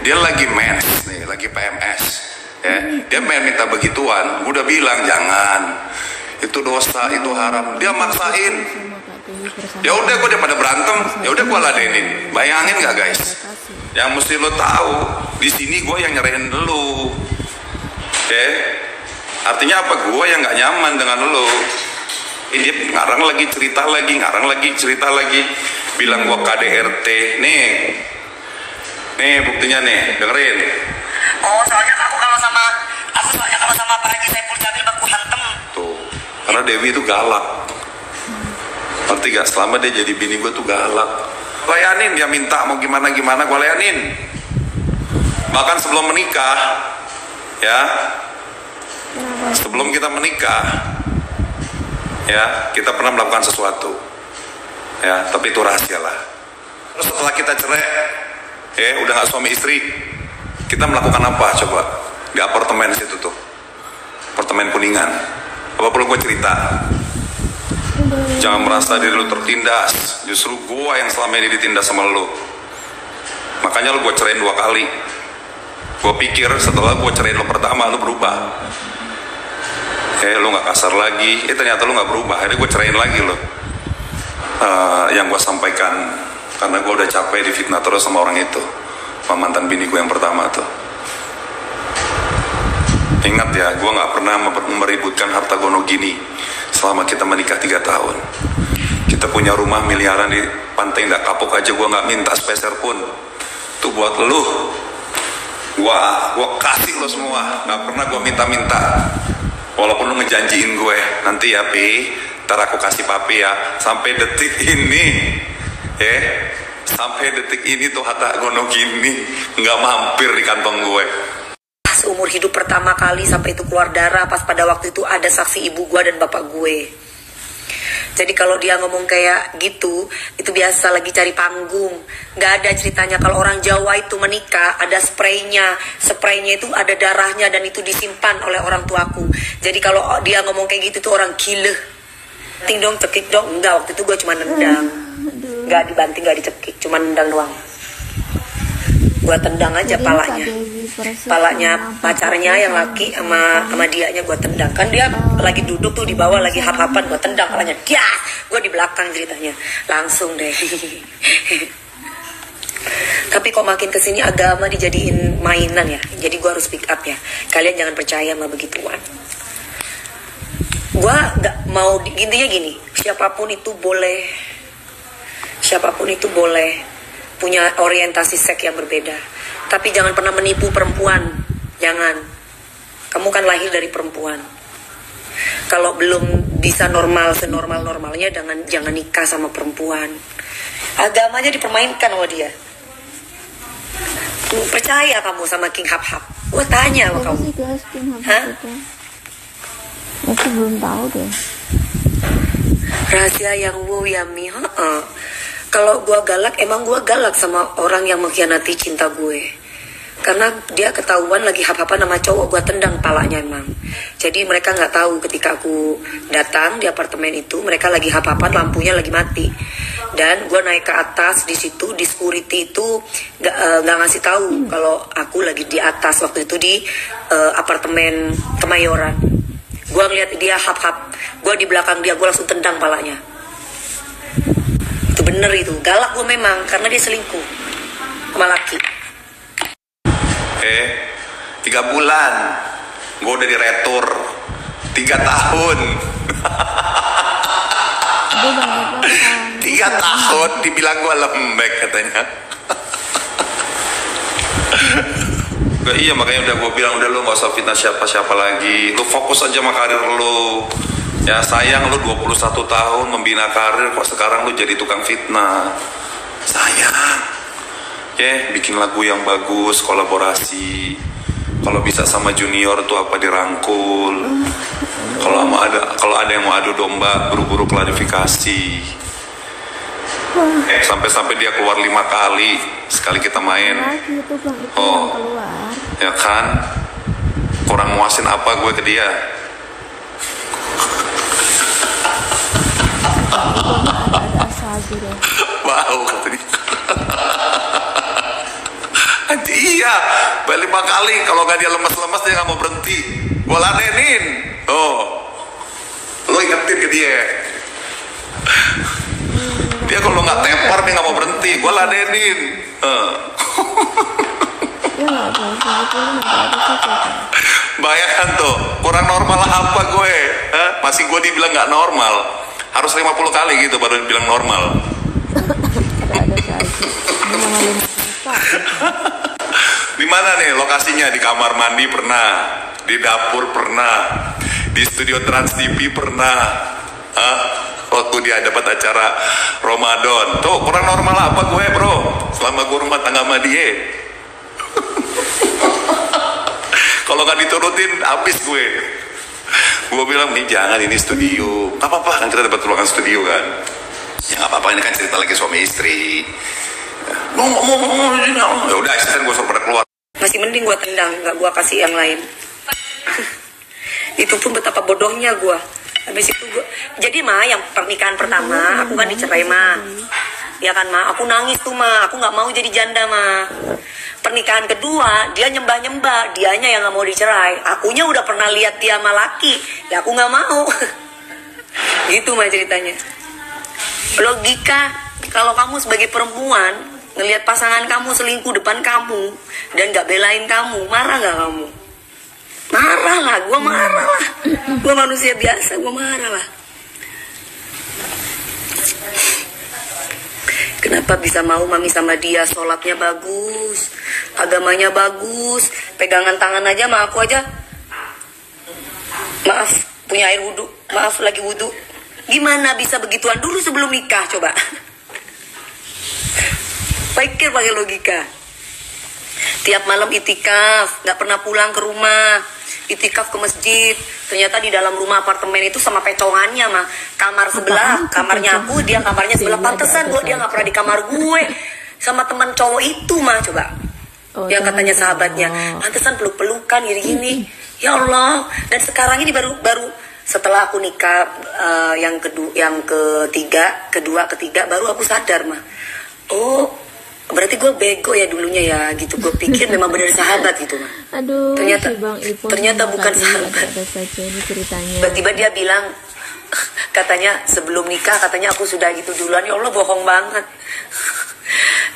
Dia lagi mens nih, lagi PMS. Dia main minta begituan, gue udah bilang jangan. Itu dosa, itu haram. Dia maksain. Ya udah gue daripada berantem, ya udah gue ladenin. Bayangin nggak guys? Yang mesti lo tahu, di sini gue yang nyerahin lo. Artinya apa? Gue yang nggak nyaman dengan lo. Dia ngarang lagi cerita lagi, bilang gue KDRT. Nih buktinya nih, dengerin. Oh, soalnya aku kalau sama Pak Haji Saiful Jamil baku hantem. Tuh, karena Dewi itu galak. Ngerti gak? Selama dia jadi bini gue tuh galak. Layanin, dia minta mau gimana gue layanin. Bahkan sebelum menikah, ya, sebelum kita menikah, ya, kita pernah melakukan sesuatu, ya, tapi itu rahasia lah. Terus setelah kita cerai, udah gak suami istri, kita melakukan apa coba di apartemen situ tuh, apartemen Kuningan. Apa perlu gue cerita? Jangan merasa diri lu tertindas, justru gue yang selama ini ditindas sama lu. Makanya lu gue ceraiin 2 kali. Gue pikir setelah gue ceraiin lu pertama lu berubah, lu gak kasar lagi. Ternyata lu gak berubah. Akhirnya gue ceraiin lagi lu. Yang gue sampaikan, karena gue udah capek difitnah terus sama orang itu, sama mantan bini gue yang pertama tuh. Ingat ya, gue gak pernah meributkan harta gono gini selama kita menikah 3 tahun. Kita punya rumah miliaran di Pantai Indah Kapuk aja gue gak minta sepeser pun. Itu buat lu. Gue kasih lo semua, gak pernah gue minta-minta. Walaupun lu ngejanjiin gue, nanti ya Pi, ntar aku kasih papi ya. Sampai detik ini, sampai detik ini tuh harta gono gini gak mampir di kantong gue. Seumur hidup pertama kali sampai itu keluar darah, pas pada waktu itu ada saksi ibu gue dan bapak gue. Jadi kalau dia ngomong kayak gitu, itu biasa lagi cari panggung. Gak ada ceritanya. Kalau orang Jawa itu menikah, ada spraynya. Spraynya itu ada darahnya dan itu disimpan oleh orang tuaku. Jadi kalau dia ngomong kayak gitu tuh orang gile. Ting dong, cekik dong. Enggak, waktu itu gue cuma nendang. Gak dibanting, gak dicekik, cuma nendang doang. Gue tendang aja palanya pacarnya yang laki sama dianya gue tendang. Kan dia lagi duduk tuh di bawah lagi hap-hapan, gue tendang palanya, dia gue di belakang ceritanya langsung deh. Tapi kok makin kesini agama dijadiin mainan ya, jadi gue harus pick up ya. Kalian jangan percaya sama begituan. Gue gak mau, intinya gini, siapapun itu boleh punya orientasi seks yang berbeda, tapi jangan pernah menipu perempuan. Jangan. Kamu kan lahir dari perempuan. Kalau belum bisa senormal-normalnya, jangan nikah sama perempuan. Agamanya dipermainkan sama dia. Percaya kamu sama King Hap Hap? Gue tanya sama kamu. Hah? Aku belum tahu deh. Rahasia yang yummy. Kalau gue galak, emang gue galak sama orang yang mengkhianati cinta gue. Karena dia ketahuan lagi hap-hapan sama cowok, gue tendang palanya emang. Jadi mereka nggak tahu ketika aku datang di apartemen itu, mereka lagi hap-hapan, lampunya lagi mati. Dan gue naik ke atas, di situ di security itu nggak ngasih tahu kalau aku lagi di atas waktu itu di apartemen Kemayoran. Gue ngeliat dia hap-hap, gue di belakang dia, gue langsung tendang palanya. Itu bener itu, galak gue memang karena dia selingkuh sama laki. 3 bulan gue udah diretur 3 tahun. 3 tahun dibilang gue lembek katanya. Iya, makanya udah gue bilang, udah lu gak usah fitnah siapa-siapa lagi, lu fokus aja sama karir lu. Ya sayang lu 21 tahun membina karir, kok sekarang lu jadi tukang fitnah. Sayang. Bikin lagu yang bagus, kolaborasi. Kalau bisa sama junior tuh apa dirangkul. Kalau ada yang mau adu domba, buru-buru klarifikasi. Sampai dia keluar 5 kali sekali kita main. Ya kan? Kurang muasin apa gue ke dia? Ada asa aja deh. Wow, katanya. Iya, balik 5 kali. Kalau nggak dia lemes-lemes dia nggak mau berhenti. Gue ladenin. Oh, lo ingetin ke dia. Dia kalau nggak tepar dia nggak mau berhenti. Gue ladenin. Ya nggak tahu segitu. Bayangkan tuh, kurang normal apa gue? Masih gue dibilang nggak normal. Harus 50 kali gitu baru dibilang normal. Ada saja. Di mana nih lokasinya? Di kamar mandi pernah, di dapur pernah, di studio Trans TV pernah. Waktu dia dapat acara Ramadan. Tuh kurang normal apa gue bro? Selama gue rumah tangga sama dia. Kalau nggak diturutin habis gue. Gue bilang nih jangan, ini studio. Gak apa-apa kan kita dapat ruangan studio kan. Ya nggak apa-apa, ini kan cerita lagi suami istri. Ya udah asisten gue suruh pada keluar. Masih mending gue tendang, nggak gue kasih yang lain. Itu pun betapa bodohnya gue. Habis itu gue, jadi yang pernikahan pertama aku kan dicerai ya kan aku nangis tuh aku nggak mau jadi janda Pernikahan kedua dia nyembah dianya yang nggak mau dicerai, akunya udah pernah lihat dia sama laki, ya aku nggak mau. Gitu ceritanya. Logika, kalau kamu sebagai perempuan ngelihat pasangan kamu selingkuh depan kamu dan nggak belain kamu, marah nggak kamu? Marah lah, gue marah lah. Gue manusia biasa, gue marah lah. Kenapa bisa mau mami sama dia? Sholatnya bagus, agamanya bagus, pegangan tangan aja sama aku aja. Maaf, punya air wudhu, maaf lagi wudhu. Gimana bisa begituan dulu sebelum nikah coba? Pikir pakai logika. Tiap malam itikaf, nggak pernah pulang ke rumah, itikaf ke masjid. Ternyata di dalam rumah apartemen itu sama pecongannya kamar sebelah, kamarnya aku, dia kamarnya sebelah. Pantesan dia nggak pernah di kamar gue sama teman cowok itu coba. Yang katanya sahabatnya, pantesan peluk-pelukan gini-gini. Ya Allah. Dan sekarang ini baru setelah aku nikah yang ketiga baru aku sadar oh, berarti gue bego ya dulunya ya gitu. Gue pikir memang benar sahabat gitu Aduh, ternyata bukan sahabat. Tiba-tiba dia bilang katanya sebelum nikah katanya aku sudah gitu duluan. Ya Allah, bohong banget.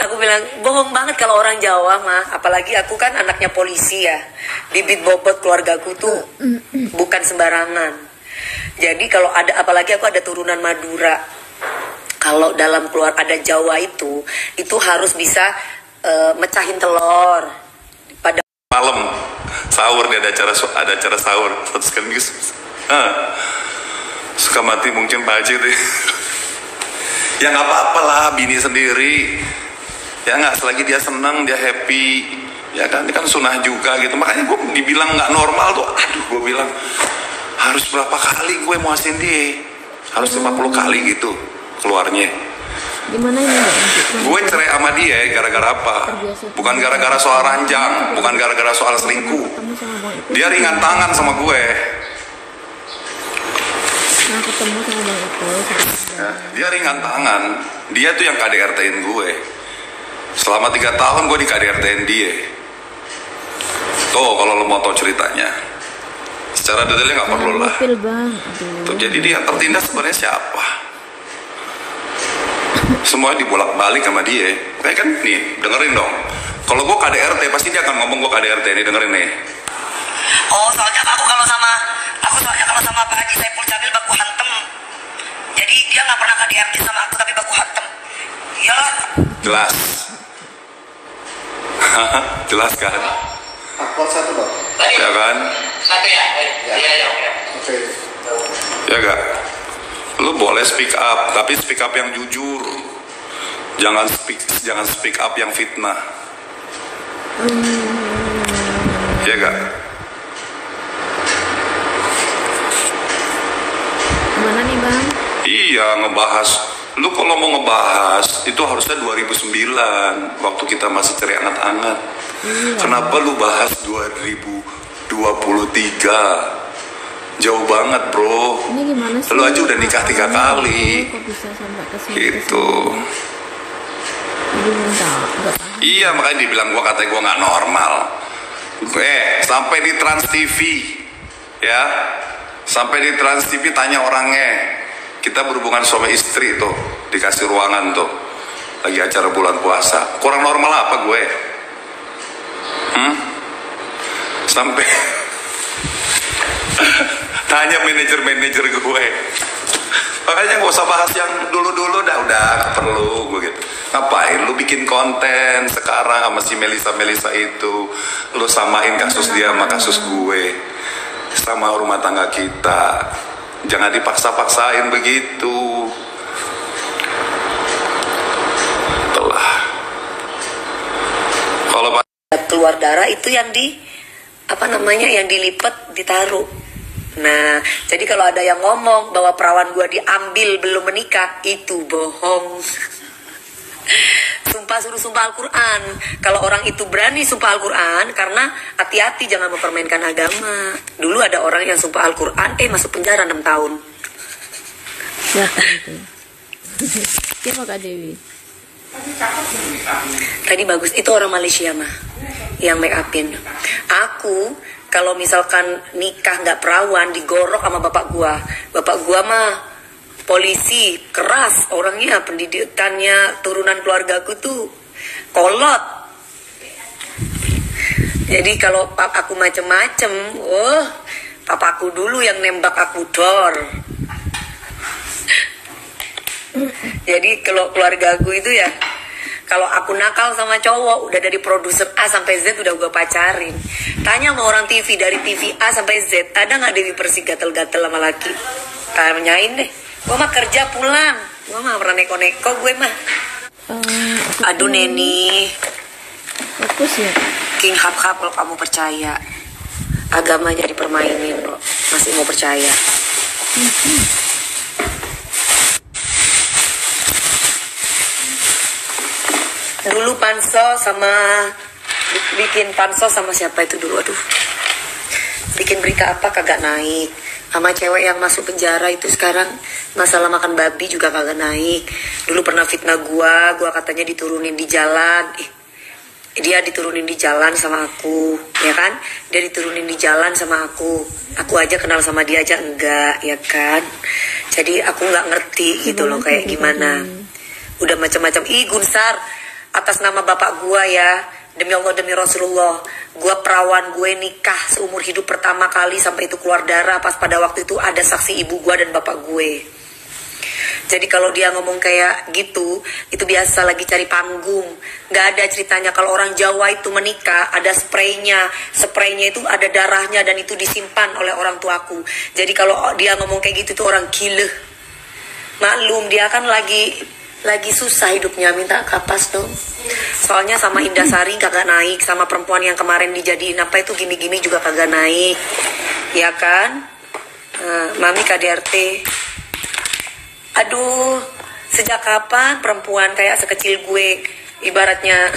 Aku bilang bohong banget kalau orang Jawa apalagi aku kan anaknya polisi ya, bibit bobot keluargaku tuh bukan sembarangan. Jadi kalau ada, apalagi aku ada turunan Madura, kalau dalam keluar ada Jawa itu harus bisa mecahin telur pada malam sahur. Dia ada acara sahur satu sekaligus. Suka mati mungkin Pak Haji deh. Ya nggak apa-apa lah, bini sendiri. Ya nggak, selagi dia senang, dia happy. Ya kan, ini kan sunnah juga gitu. Makanya gue dibilang nggak normal tuh. Aduh, gue bilang harus berapa kali gue muasin dia? Harus 50 kali gitu keluarnya. Gimana ini gue cerai sama dia gara-gara apa? Bukan gara-gara soal ranjang, bukan gara-gara soal selingkuh. Dia ringan tangan sama gue. Nah, ketemu sama Bang Ipul. Dia ringan tangan. Dia tuh yang KDRT-in gue. Selama 3 tahun gue di KDRT-in dia. Tuh kalau lo mau tahu ceritanya, secara detailnya nggak perlu lah. Tuh, jadi dia tertindas sebenarnya siapa? Semua dibolak-balik sama dia. Kayak kan nih, dengerin dong. Kalau gue KDRT pasti dia akan ngomong gue KDRT. Ini dengerin nih. Oh, soalnya aku kalau sama Pak Haji Saiful Jamil baku hantem. Jadi dia nggak pernah KDRT sama aku tapi baku hantem. Iya. Jelas. Jelas kan? Upload satu dong. Ya kan? Satu ya. Oke. Ya gak? Lu boleh speak up, tapi speak up yang jujur. Jangan speak up yang fitnah. Ya gak? Mana nih Bang? Iya, ngebahas. Lu kalau mau ngebahas itu harusnya 2009 waktu kita masih cerai hangat-hangat. Kenapa lu bahas 2023? Jauh banget bro. Ini gimana sih? Lu aja udah nikah 3 kali. Kok bisa sampai ke sini? Gitu. Jadi nggak paham. Iya, makanya dibilang gue katanya gue nggak normal. Sampai di Trans TV, ya, sampai di Trans TV tanya orangnya, kita berhubungan suami istri tuh, dikasih ruangan tuh, lagi acara bulan puasa. Kurang normal apa gue? Sampai tanya manajer gue. Makanya gak usah bahas yang dulu-dulu, udah gak perlu gue gitu. Ngapain lu bikin konten sekarang sama si Melisa itu? Lu samain kasus dia sama kasus gue, sama rumah tangga kita. Jangan dipaksa-paksain begitu. Telah. Kalau keluar darah itu yang yang dilipat ditaruh. Nah, jadi kalau ada yang ngomong bahwa perawan gue diambil belum menikah, itu bohong. Suruh sumpah Al-Quran. Kalau orang itu berani sumpah Al-Quran, karena hati-hati jangan mempermainkan agama. Dulu ada orang yang sumpah Al-Quran, masuk penjara 6 tahun. Ya kan itu. Siapa Kak Dewi? Tadi bagus, itu orang Malaysia mah yang make upin. Aku kalau misalkan nikah nggak perawan, digorok sama bapak gua mah polisi, keras orangnya, pendidikannya, turunan keluargaku tuh kolot. Jadi kalau aku macem-macem, papaku dulu yang nembak aku dor. Jadi kalau keluarga aku itu ya, kalau aku nakal sama cowok, udah dari produser A sampai Z udah gue pacarin. Tanya sama orang TV, dari TV A sampai Z, ada nggak Dewi Persik gatel-gatel sama laki? Tanyain deh. Gue mah kerja pulang, gue mah pernah neko-neko gue mah. Aduh Neni, Fokus ya. King Hap-Hap kalau kamu percaya. Agama jadi permainin loh, masih mau percaya. Dulu pansos sama bikin pansos sama siapa itu dulu, aduh, bikin berita apa kagak naik, sama cewek yang masuk penjara itu sekarang masalah makan babi juga kagak naik. Dulu pernah fitnah gua katanya diturunin di jalan, dia diturunin di jalan sama aku, ya kan, dia diturunin di jalan sama aku aja kenal sama dia aja enggak, ya kan. Jadi aku nggak ngerti gitu loh kayak gimana, udah macam-macam. Gunsar, atas nama bapak gua ya, demi Allah demi Rasulullah, gua perawan gue nikah seumur hidup pertama kali sampai itu keluar darah, pas pada waktu itu ada saksi ibu gua dan bapak gue. Jadi kalau dia ngomong kayak gitu, itu biasa lagi cari panggung. Gak ada ceritanya. Kalau orang Jawa itu menikah, ada spraynya itu ada darahnya dan itu disimpan oleh orang tuaku. Jadi kalau dia ngomong kayak gitu tuh orang gila. Maklum dia kan lagi susah hidupnya, minta kapas dong. Soalnya sama Indasari kagak naik, sama perempuan yang kemarin dijadiin apa itu gimi-gimi juga kagak naik, ya kan. Mami KDRT, aduh, sejak kapan perempuan kayak sekecil gue, ibaratnya